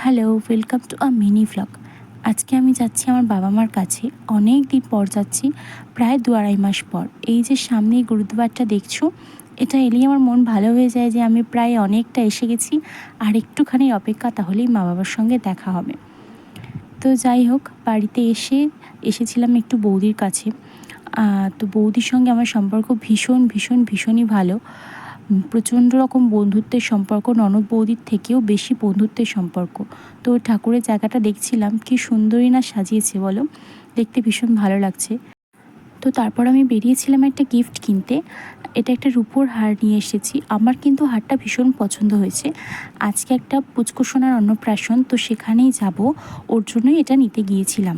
Hello, welcome to a mini vlog. আজকে আমি যাচ্ছি আমার বাবা মার কাছে। অনেক দিন পর যাচ্ছি, প্রায় ২-২.৫ মাস পর। এই যে সামনে গুরুদুয়ারটা দেখছো, এটা এলেই আমার মন ভালো হয়ে যায় যে আমি প্রায় অনেকটা এসে গেছি। আর একটুখানি অপেক্ষা, তাহলেই মা বাবার সঙ্গে দেখা হবে। তো যাই হোক, বাড়িতে এসেছিলাম একটু বৌদির কাছে। তো বৌদির সঙ্গে আমার সম্পর্ক ভীষণই ভালো। প্রচণ্ড রকম বন্ধুত্বের সম্পর্ক, ননদ বৌদির থেকেও বেশি বন্ধুত্বের সম্পর্ক। তো ঠাকুরের জায়গাটা দেখছিলাম, কি সুন্দরই না সাজিয়েছে বলো, দেখতে ভীষণ ভালো লাগছে। তো তারপর আমি বেরিয়েছিলাম একটা গিফট কিনতে। এটা একটা রূপোর হার নিয়ে এসেছি। আমার কিন্তু হারটা ভীষণ পছন্দ হয়েছে। আজকে একটা পুচকুসোনার অন্নপ্রাশন, তো সেখানেই যাব, ওর জন্যই এটা নিতে গিয়েছিলাম।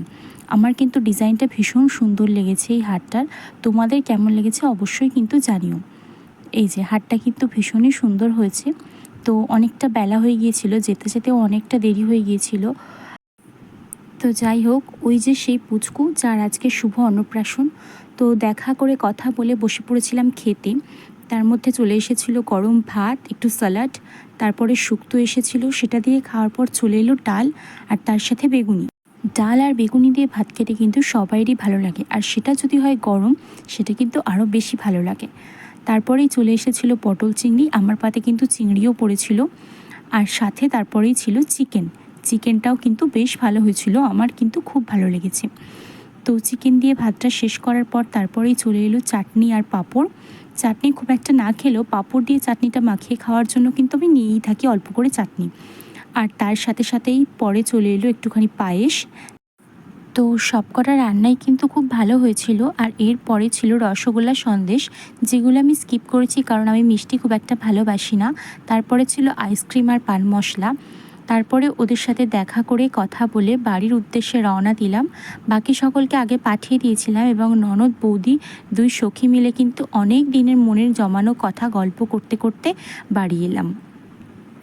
আমার কিন্তু ডিজাইনটা ভীষণ সুন্দর লেগেছে এই হারটার। তোমাদের কেমন লেগেছে অবশ্যই কিন্তু জানিও। এই যে হারটা কিন্তু ভীষণই সুন্দর হয়েছে। তো অনেকটা বেলা হয়ে গিয়েছিল, যেতে যেতেও অনেকটা দেরি হয়ে গিয়েছিল। তো যাই হোক, ওই যে সেই পুচকু যার আজকে শুভ অন্নপ্রাশন, তো দেখা করে কথা বলে বসে পড়েছিলাম খেতে। তার মধ্যে চলে এসেছিল গরম ভাত, একটু স্যালাড, তারপরে শুক্তো এসেছিল, সেটা দিয়ে খাওয়ার পর চলে এলো ডাল, আর তার সাথে বেগুনি। ডাল আর বেগুনি দিয়ে ভাত খেতে কিন্তু সবাইরই ভালো লাগে, আর সেটা যদি হয় গরম, সেটা কিন্তু আরও বেশি ভালো লাগে। তারপরেই চলে এসেছিল পটল চিংড়ি, আমার পাতে কিন্তু চিংড়িও পড়েছিল, আর সাথে তারপরেই ছিল চিকেনটাও কিন্তু বেশ ভালো হয়েছিল, আমার কিন্তু খুব ভালো লেগেছে। তো চিকেন দিয়ে ভাতটা শেষ করার পর তারপরেই চলে এলো চাটনি আর পাঁপড়। চাটনি খুব একটা না খেলেও পাঁপড় দিয়ে চাটনিটা মাখিয়ে খাওয়ার জন্য কিন্তু আমি নিয়েই থাকি অল্প করে চাটনি। আর তার সাথেই পরে চলে এলো একটুখানি পায়েস। তো সবকটা রান্নাই কিন্তু খুব ভালো হয়েছিল। আর এরপরে ছিল রসগোল্লা সন্দেশ, যেগুলো আমি স্কিপ করেছি কারণ আমি মিষ্টি খুব একটা ভালোবাসি না। তারপরে ছিল আইসক্রিম আর পান মশলা। তারপরে ওদের সাথে দেখা করে কথা বলে বাড়ির উদ্দেশ্যে রওনা দিলাম। বাকি সকলকে আগে পাঠিয়ে দিয়েছিলাম, এবং ননদ বৌদি দুই সখী মিলে কিন্তু অনেক দিনের মনের জমানো কথা গল্প করতে করতে বাড়ি এলাম।